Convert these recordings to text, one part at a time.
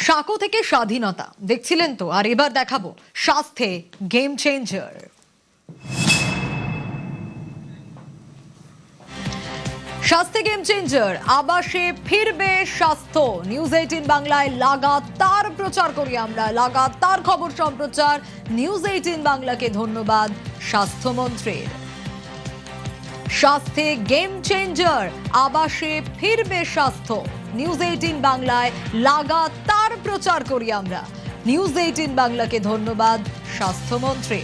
সাঁকো থেকে স্বাধীনতা দেখছিলেন তো, আর এবার দেখাবো স্বাস্থ্যে গেম চেঞ্জার। স্বাস্থ্যে গেম চেঞ্জার, আবাসে ফিরবে স্বাস্থ্য। নিউজ 18 বাংলায় লাগাতার প্রচার করি আমরা, লাগাতার খবর সম্প্রচার। নিউজ 18 বাংলাকে ধন্যবাদ স্বাস্থ্যমন্ত্রীর। স্বাস্থ্যে গেম চেঞ্জার, আবাসে ফিরবে স্বাস্থ্য। নিউজ 18 বাংলায় লাগাতার প্রচার করি আমরা। নিউজ 18 বাংলাকে ধন্যবাদ স্বাস্থ্যমন্ত্রী।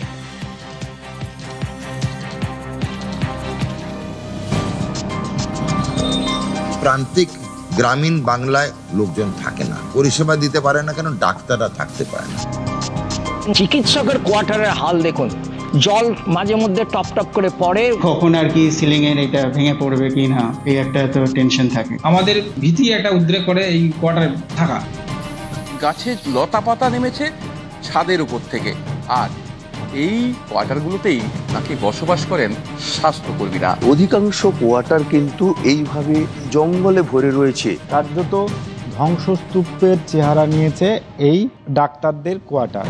প্রান্তিক গ্রামীণ বাংলায় লোকজন থাকে না, পরিষেবা দিতে পারে না, কেন ডাক্তাররা থাকতে পারে না। চিকিৎসকের কোয়ার্টারের হাল দেখুন, জল মাঝে মধ্যে টপ টপ করে পড়ে, কখন আর কি সিলিং এর এটা ভেঙে পড়বে কি না, এই একটা তো টেনশন থাকে। আমাদের ভীতি একটা উদ্রেক করে এই কোয়ার্টারে থাকা। গাছে লতা পাতা নেমেছে ছাদের উপর থেকে, আর এই কোয়ার্টারগুলোতেই নাকি বসবাস করেন স্বাস্থ্যকর্মীরা। অধিকাংশ কোয়ার্টার কিন্তু এইভাবে জঙ্গলে ভরে রয়েছে। কার্যত ধ্বংসস্তূপের চেহারা নিয়েছে এই ডাক্তারদের কোয়ার্টার।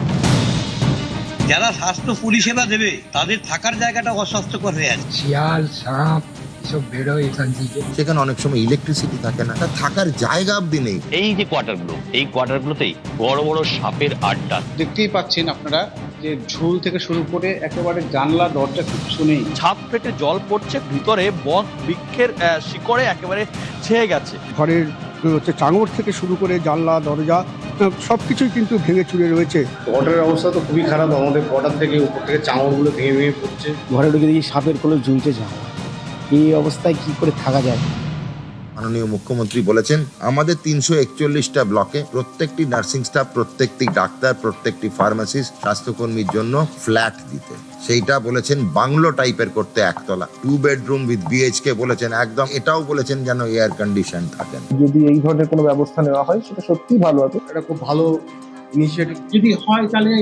যারা স্বাস্থ্য পরিষেবা দেবে তাদের থাকার জায়গাটা অস্বাস্থ্যকর হয়ে আছে। শিয়াল, সাপ এসব বেরোয় এখান থেকে। সেখানে অনেক সময় ইলেকট্রিসিটি থাকে না, থাকার জায়গা অব্দি নেই। এই যে কোয়ার্টারগুলো, এই কোয়ার্টারগুলোতেই বড় বড় সাপের আড্ডা। দেখতেই পাচ্ছেন আপনারা যে ঝুল থেকে শুরু করে একেবারে জানলা দরজা কিছু নেই। ছাদ ফেটে জল পড়ছে, ভিতরে বন বৃক্ষের শিকড়ে একেবারে ছেয়ে গেছে। ঘরের চাঙড় থেকে শুরু করে জানলা দরজা সবকিছুই কিন্তু ভেঙে চুরে রয়েছে। কোয়ার্টারের অবস্থা তো খুবই খারাপ। আমাদের কোয়ার্টার থেকে উপর থেকে চাঙড়গুলো ভেঙে ভেঙে পড়ছে। ঘরে ঢুকে দেখি সাপের কোলে ঝুলতে যায়। এই অবস্থায় কি করে থাকা যায়? মাননীয় মুখ্যমন্ত্রী বলেছেন আমাদের 341টা ব্লকে প্রত্যেকটি নার্সিং স্টাফ, প্রত্যেকটি ডাক্তার, প্রত্যেকটি ফার্মাসিস্ট, স্বাস্থ্যকর্মীর জন্য ফ্ল্যাট দিতে। সেইটা বলেছেন বাংলো টাইপের করতে, একতলা 2 বেডরুম উইথ বিএইচকে বলেছেন একদম। এটাও বলেছেন যেন এয়ার কন্ডিশন থাকেন। যদি এই ধরনের কোনো ব্যবস্থা নেওয়া হয় সেটা সত্যিই ভালো হবে। এটা খুব ভালো ইনিশিয়েটিভ যদি হয় তাহলে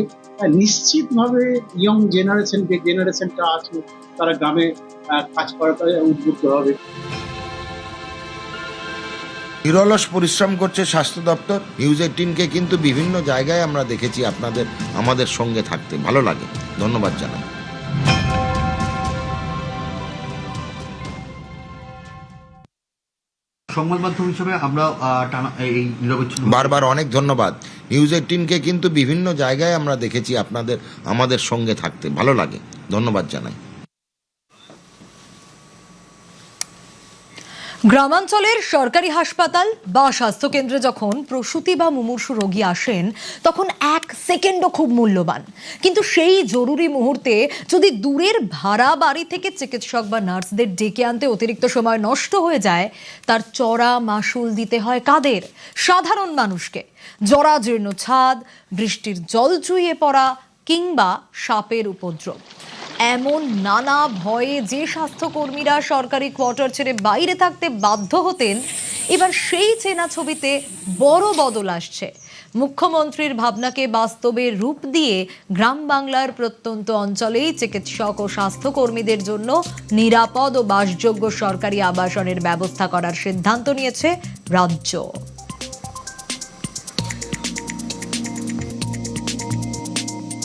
নিশ্চিতভাবে ইয়ং জেনারেশন, যে জেনারেশনটা আছে তারা গ্রামে কাজ করাতে উদ্বুদ্ধ হবে। নিরলস পরিশ্রম করছে স্বাস্থ্য দপ্তর। নিউজ 18কে কিন্তু বিভিন্ন জায়গায় আমরা দেখেছি আমাদের সঙ্গে থাকতে, ভালো লাগে, ধন্যবাদ জানাই। সংবাদ মাধ্যম হিসেবে আমরা এই নিরবচ্ছিন্ন বারবার অনেক ধন্যবাদ। নিউজ 18কে কিন্তু বিভিন্ন জায়গায় আমরা দেখেছি আমাদের সঙ্গে থাকতে, ভালো লাগে, ধন্যবাদ জানাই। গ্রামাঞ্চলের সরকারি হাসপাতাল বা স্বাস্থ্যকেন্দ্রে যখন প্রসূতি বা মুমূর্ষু রোগী আসেন, তখন 1 সেকেন্ডও খুব মূল্যবান। কিন্তু সেই জরুরি মুহূর্তে যদি দূরের ভাড়া বাড়ি থেকে চিকিৎসক বা নার্সদের ডেকে আনতে অতিরিক্ত সময় নষ্ট হয়ে যায়, তার চড়া মাশুল দিতে হয় কাদের? সাধারণ মানুষকে। জরাজীর্ণ ছাদ, বৃষ্টির জল চুইয়ে পড়া কিংবা সাপের উপদ্রব, এমন নানা ভয়ে যে স্বাস্থ্যকর্মীরা সরকারি কোয়ার্টার ছেড়ে বাইরে থাকতে বাধ্য হতেন, এবার সেই চেনা ছবিতে বড় বদল আসছে। মুখ্যমন্ত্রীর ভাবনাকে বাস্তবে রূপ দিয়ে গ্রাম বাংলার প্রত্যন্ত অঞ্চলেই চিকিৎসক ও স্বাস্থ্যকর্মীদের জন্য নিরাপদ ও বাসযোগ্য সরকারি আবাসনের ব্যবস্থা করার সিদ্ধান্ত নিয়েছে রাজ্য।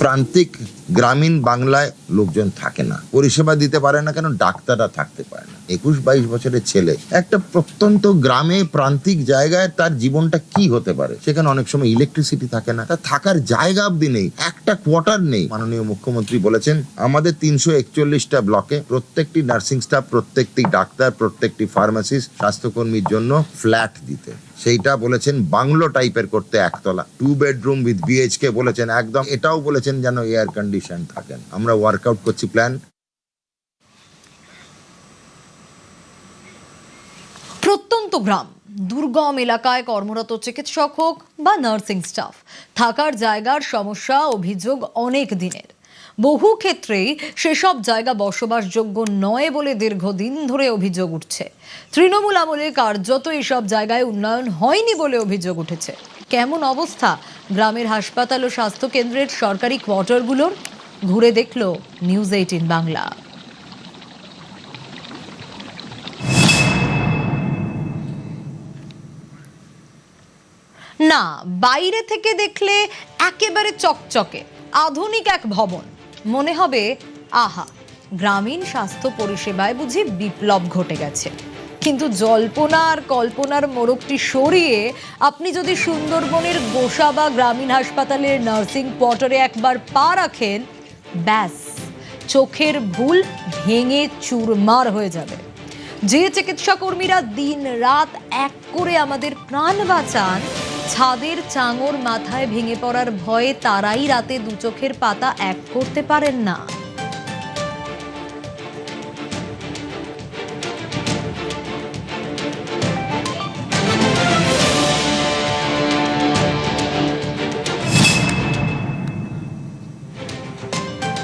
প্রান্তিক গ্রামীণ বাংলায় লোকজন থাকে না, পরিষেবা দিতে পারে না, কেন ডাক্তাররা থাকতে পারে না। 21-22 বছরের ছেলে একটা প্রত্যন্ত গ্রামে প্রান্তিক জায়গায় তার জীবনটা কি হতে পারে? সেখানে অনেক সময় ইলেকট্রিসিটি থাকে না, তার থাকার জায়গা অব্দি নেই, একটা কোয়ার্টার নেই। মাননীয় মুখ্যমন্ত্রী বলেছেন আমাদের 341টা ব্লকে প্রত্যেকটি নার্সিং স্টাফ, প্রত্যেকটি ডাক্তার, প্রত্যেকটি ফার্মাসিস্ট, স্বাস্থ্যকর্মীর জন্য ফ্ল্যাট দিতে। সেইটা বলেছেন বাংলো টাইপের করতে, একতলা 2 বেডরুম উইথ বিএইচকে বলেছেন একদম। এটাও বলেছেন যেন এয়ার কন্ডিশন থাকেন। আমরা ওয়ার্কআউট করছি প্ল্যান। প্রত্যন্ত গ্রাম, দুর্গম এলাকায় কর্মরত চিকিৎসক হোক বা নার্সিং স্টাফ, থাকার জায়গার সমস্যা অভিযোগ অনেক দিনের। বহু ক্ষেত্রেই সেসব জায়গা বসবাসযোগ্য নয় বলে দীর্ঘদিন ধরে অভিযোগ উঠছে। তৃণমূল আমলে কার্যত এসব জায়গায় উন্নয়ন হয়নি বলে অভিযোগ উঠেছে। কেমন অবস্থা গ্রামের হাসপাতাল ও স্বাস্থ্যকেন্দ্রের সরকারি কোয়ার্টারগুলোর? ঘুরে দেখল নিউজ 18 বাংলা। না, বাইরে থেকে দেখলে একেবারে চকচকে আধুনিক এক ভবন, মনে হবে আহা, গ্রামীণ স্বাস্থ্য পরিষেবায় বুঝি বিপ্লব ঘটে গেছে। কিন্তু জল্পনা আর কল্পনার মোড়কটি সরিয়ে আপনি যদি সুন্দরবনের গোসাবা গ্রামীণ হাসপাতালের নার্সিং কোয়ার্টারে একবার পা রাখেন, ব্যাস, চোখের ভুল ভেঙে চুরমার হয়ে যাবে। যে চিকিৎসা কর্মীরা দিন রাত এক করে আমাদের প্রাণ বাঁচান, ছাদের চাঙর মাথায় ভেঙে পড়ার ভয়ে তারাই রাতে দু চোখের পাতা এক করতে পারেন না।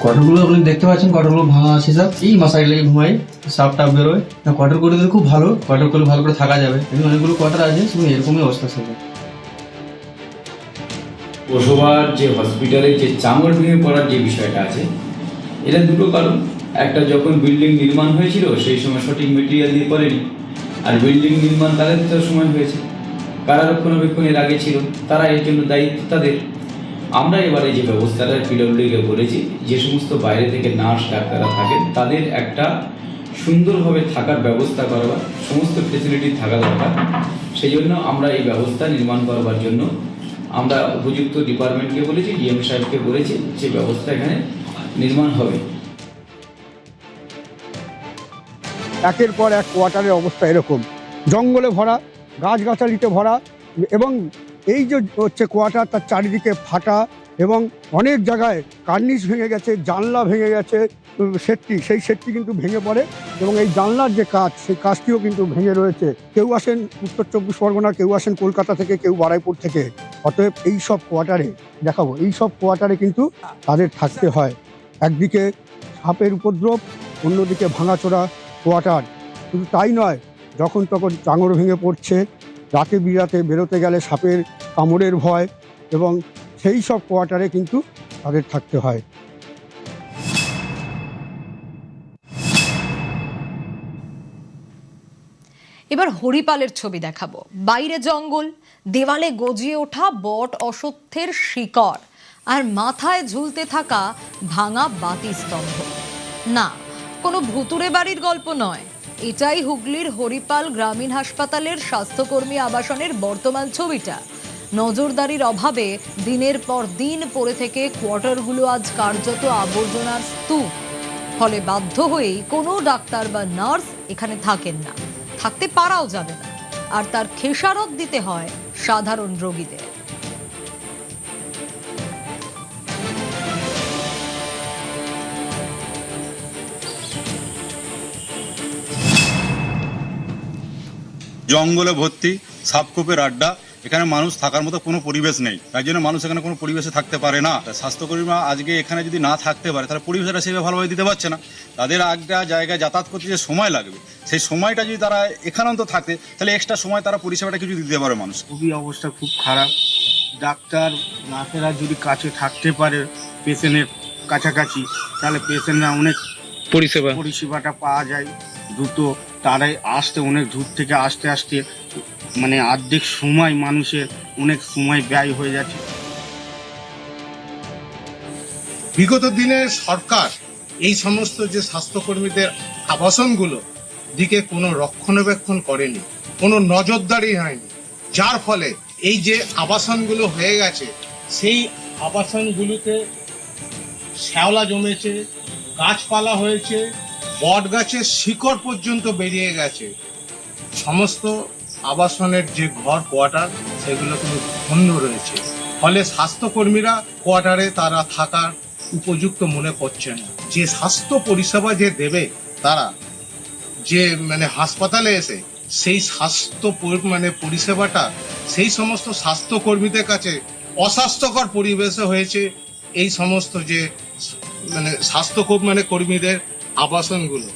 কোয়ার্টারগুলো আপনি দেখতে পাচ্ছেন, কোয়ার্টারগুলো ভাঙা আছে সব, এই মশারি লেগে ঘুমাই, সাপ টাপ বেরোয় না। কোয়ার্টার করে দিলে খুব ভালো, কোয়ার্টার করলে ভালো করে থাকা যাবে। এমনি অনেকগুলো কোয়ার্টার আছে, শুধু এরকমই অবস্থা সেটা। গোসাবার যে হসপিটালে যে চাঙড় ভেঙে পড়ার যে বিষয়টা আছে, এটা দুটো কারণ। একটা, যখন বিল্ডিং নির্মাণ হয়েছিল সেই সময় সঠিক মেটেরিয়াল দিয়ে করেনি, আর বিল্ডিং নির্মাণ তাদের তো সময় হয়েছে, কারা রক্ষণাবেক্ষণ এর আগে ছিল, তারা এর জন্য দায়িত্ব তাদের। আমরা এবারে যে ব্যবস্থাটা পিডব্লিউডিকে বলেছি, যে সমস্ত বাইরে থেকে নার্স ডাক্তাররা থাকেন তাদের একটা সুন্দরভাবে থাকার ব্যবস্থা করবার, সমস্ত ফেসিলিটি থাকা দরকার। সেই জন্য আমরা এই ব্যবস্থা নির্মাণ করবার জন্য আমরা উপযুক্ত ডিপার্টমেন্টকে বলেছি, ডিএম সাহেবকে বলেছি, যে ব্যবস্থা এখানে নির্মাণ হবে। একের পর এক কোয়ার্টারের অবস্থা এরকম, জঙ্গলে ভরা, গাছগাছালিতে ভরা, এবং এই যে হচ্ছে কোয়ার্টার তার চারিদিকে ফাটা, এবং অনেক জায়গায় কার্নিশ ভেঙে গেছে, জানলা ভেঙে গেছে, সেই সেটটি কিন্তু ভেঙে পড়ে, এবং এই জানলার যে কাজ, সেই কাজটিও কিন্তু ভেঙে রয়েছে। কেউ আসেন উত্তর 24 পরগনা, কেউ আসেন কলকাতা থেকে, কেউ বারাইপুর থেকে। অতএব এই সব কোয়ার্টারে দেখাবো, এই সব কোয়ার্টারে কিন্তু তাদের থাকতে হয়। একদিকে সাপের উপদ্রব, অন্যদিকে ভাঙাচোরা কোয়ার্টার। শুধু তাই নয়, যখন তখন চাঙড় ভেঙে পড়ছে, রাতে বিরাতে বেরোতে গেলে সাপের কামড়ের ভয়, এবং সেই সব কোয়ার্টারে কিন্তু তাদের থাকতে হয়। এবার হরিপালের ছবি দেখাবো। বাইরে জঙ্গল, দেওয়ালে গজিয়ে ওঠা বট অশ্বত্থের শিকড়, আর মাথায় ঝুলতে থাকা ভাঙা বাতি স্তম্ভ। না, কোনো ভুতুরে বাড়ির গল্প নয়, এটাই হুগলির হরিপাল গ্রামীণ হাসপাতালের স্বাস্থ্যকর্মী আবাসনের বর্তমান ছবিটা। নজরদারির অভাবে দিনের পর দিন পড়ে থেকে কোয়ার্টারগুলো আজ কার্যত আবর্জনার স্তূপ। ফলে বাধ্য হয়েই কোনো ডাক্তার বা নার্স এখানে থাকেন না, থাকতে পারাও যাবে না, আর তার খেসারত দিতে হয় সাধারণ রোগীদের। জঙ্গলে ভর্তি, সাপখোপের আড্ডা, এখানে মানুষ থাকার মতো কোনো পরিবেশ নেই, তাই জন্য মানুষ এখানে কোনো পরিবেশে থাকতে পারে না। স্বাস্থ্যকর্মীরা আজকে এখানে যদি না থাকতে পারে, তাহলে পরিবেশটা সেভাবে ভালোভাবে দিতে পারছে না। তাদের একটা জায়গায় যাতায়াত করতে যে সময় লাগবে, সেই সময়টা যদি তারা এখানে অন্তত থাকতে, তাহলে এক্সট্রা সময় তারা পরিষেবাটা কিছু দিতে পারে মানুষ। খুবই অবস্থা খুব খারাপ। ডাক্তার নার্সেরা যদি কাছে থাকতে পারে পেশেন্টের কাছাকাছি, তাহলে পেশেন্টরা অনেক পরিষেবাটা পাওয়া যায় দ্রুত। তারাই আসতে অনেক দূর থেকে আসতে মানে অর্ধেক সময় মানুষের অনেক সময় ব্যয় হয়ে যাচ্ছে। বিগত দিনে সরকার এই সমস্ত যে স্বাস্থ্যকর্মীদের আবাসনগুলো দিকে কোনো রক্ষণাবেক্ষণ করেনি, কোনো নজরদারি হয়নি, যার ফলে এই যে আবাসনগুলো হয়ে গেছে, সেই আবাসনগুলোতে শ্যাওলা জমেছে, গাছপালা হয়েছে, বট গাছের শিকড় পর্যন্ত বেরিয়ে গেছে। সমস্ত আবাসনের যে ঘর কোয়ার্টার, সেগুলো কিন্তু বন্ধ রয়েছে। ফলে স্বাস্থ্যকর্মীরা কোয়ার্টারে তারা থাকার উপযুক্ত মনে করছে না। যে স্বাস্থ্য পরিষেবা যে দেবে তারা, যে মানে হাসপাতালে এসে সেই স্বাস্থ্য পরিষেবাটা সেই সমস্ত স্বাস্থ্যকর্মীদের কাছে অস্বাস্থ্যকর পরিবেশে হয়েছে এই সমস্ত যে স্বাস্থ্য কর্মীদের আবাসনগুলো।